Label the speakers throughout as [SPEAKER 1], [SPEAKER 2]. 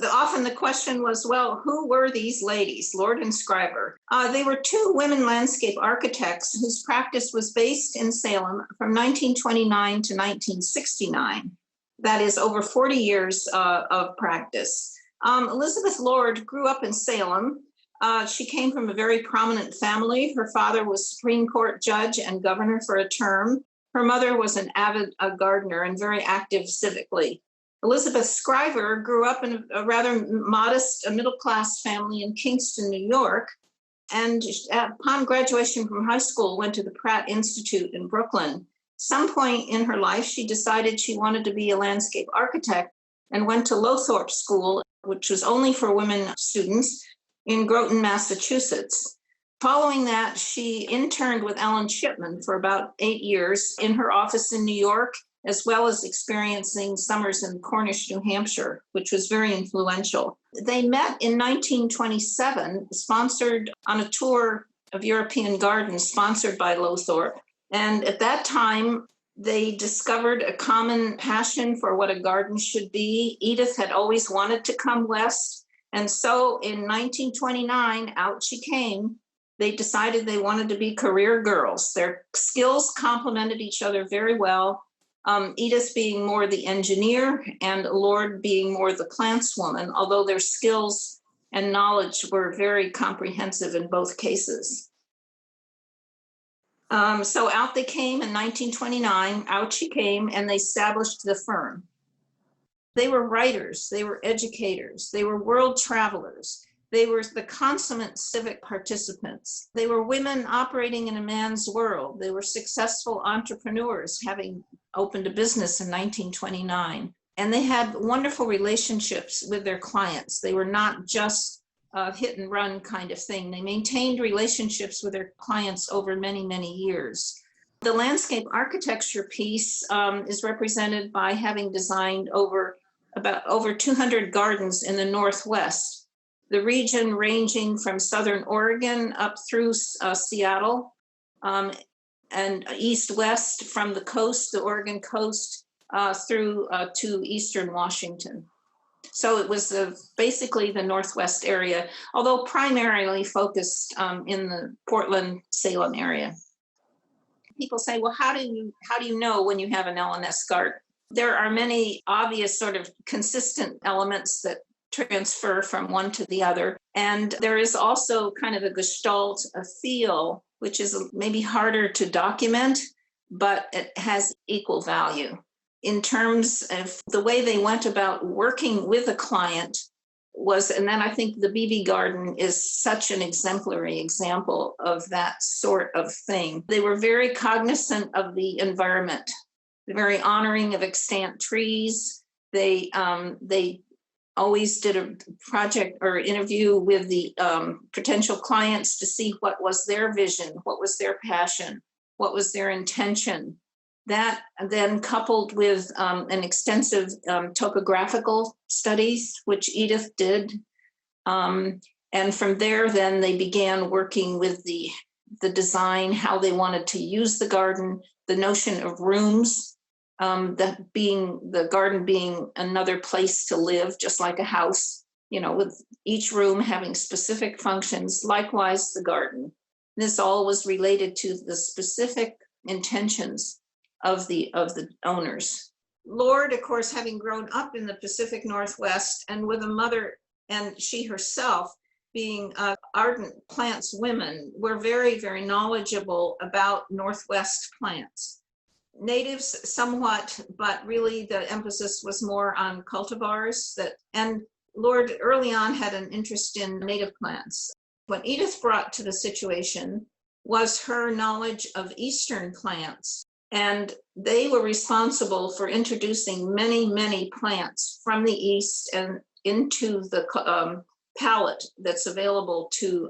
[SPEAKER 1] Often the question was, well, who were these ladies, Lord and Schryver? They were two women landscape architects whose practice was based in Salem from 1929 to 1969. That is over 40 years of practice. Elizabeth Lord grew up in Salem. She came from a very prominent family. Her father was Supreme Court judge and governor for a term. Her mother was an avid gardener and very active civically. Elizabeth Schryver grew up in a rather modest middle-class family in Kingston, New York, and upon graduation from high school went to the Pratt Institute in Brooklyn. Some point in her life, she decided she wanted to be a landscape architect and went to Lothrop School, which was only for women students, in Groton, Massachusetts. Following that, she interned with Ellen Shipman for about 8 years in her office in New York, as well as experiencing summers in Cornish, New Hampshire, which was very influential. They met in 1927, sponsored on a tour of European gardens sponsored by Lothrop. And at that time, they discovered a common passion for what a garden should be. Edith had always wanted to come west. And so in 1929, out she came. They decided they wanted to be career girls. Their skills complemented each other very well. Edith being more the engineer and Lord being more the plants woman, although their skills and knowledge were very comprehensive in both cases. So out they came in 1929, out she came, and they established the firm. They were writers, they were educators, they were world travelers. They were the consummate civic participants. They were women operating in a man's world. They were successful entrepreneurs, having opened a business in 1929. And they had wonderful relationships with their clients. They were not just a hit and run kind of thing. They maintained relationships with their clients over many, many years. The landscape architecture piece is represented by having designed over 200 gardens in the Northwest. The region ranging from Southern Oregon up through Seattle and east-west from the coast, the Oregon coast, through to Eastern Washington. So it was basically the Northwest area, although primarily focused in the Portland, Salem area. People say, well, how do you know when you have an L&S garden? There are many obvious sort of consistent elements that transfer from one to the other. And there is also kind of a gestalt, a feel, which is maybe harder to document, but it has equal value. In terms of the way they went about working with a client was, and then I think the BB Garden is such an exemplary example of that sort of thing. They were very cognizant of the environment, very honoring of extant trees. They always did a project or interview with the potential clients to see what was their vision, what was their passion, what was their intention. That then coupled with an extensive topographical studies, which Edith did. And from there, then they began working with the design, how they wanted to use the garden, the notion of rooms, the garden being another place to live, just like a house, with each room having specific functions, likewise the garden. This all was related to the specific intentions of the owners. Lord, of course, having grown up in the Pacific Northwest and with a mother, and she herself being ardent plants women, were very, very knowledgeable about Northwest plants. Natives somewhat, but really the emphasis was more on cultivars. And Lord early on had an interest in native plants. What Edith brought to the situation was her knowledge of Eastern plants. And they were responsible for introducing many, many plants from the East and into the palette that's available to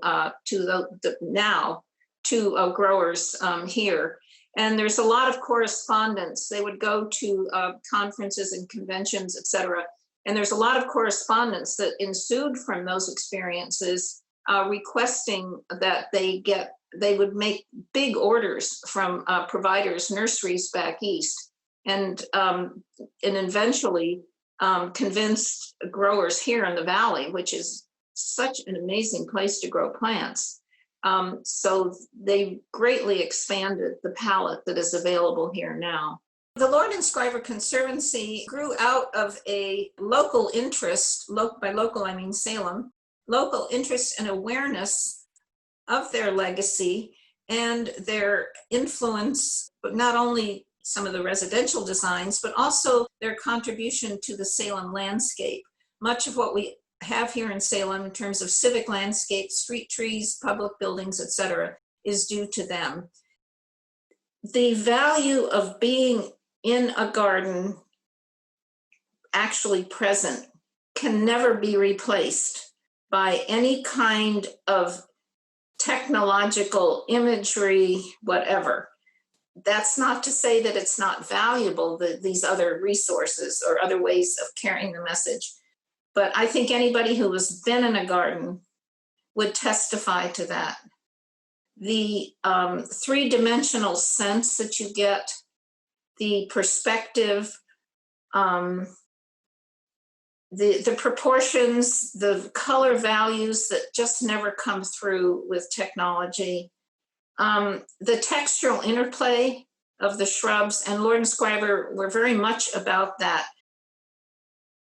[SPEAKER 1] growers here. And there's a lot of correspondence. They would go to conferences and conventions, et cetera. And there's a lot of correspondence that ensued from those experiences, requesting that they would make big orders from providers, nurseries back east. And eventually convinced growers here in the valley, which is such an amazing place to grow plants. So they greatly expanded the palette that is available here now. The Lord Schryver Conservancy grew out of a local interest, by local I mean Salem, local interest and awareness of their legacy and their influence, but not only some of the residential designs, but also their contribution to the Salem landscape. Much of what we have here in Salem in terms of civic landscape, street trees, public buildings, etc., is due to them. The value of being in a garden actually present can never be replaced by any kind of technological imagery, whatever. That's not to say that it's not valuable, these other resources or other ways of carrying the message. But I think anybody who has been in a garden would testify to that. The three-dimensional sense that you get, the perspective, the proportions, the color values that just never come through with technology, the textural interplay of the shrubs, and Lord Schryver were very much about that.